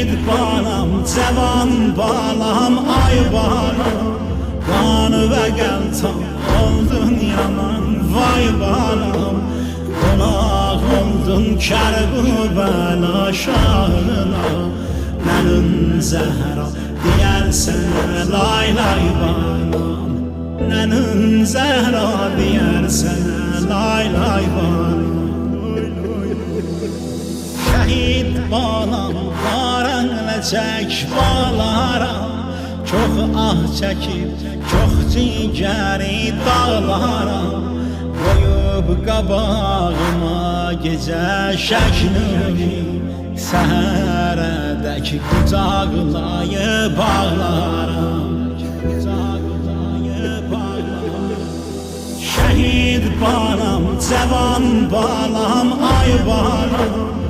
Şehit balam, cavan balam, ay balam, qan və qəltan oldun yaman, vay balam. Qonaq oldun Kərbəla şahına, mənim Zəhra deyərsən lay lay balam. Mənim Zəhra deyərsən lay lay balam. Şəhid balam, qaranlacaq balara, çox ah çəkib, çox cigəri dağlara, qoyub qabağıma gecə şəklimi, səhərədək qucaqlayıb bağlaram. Şəhid balam, cavan balam, ay balam,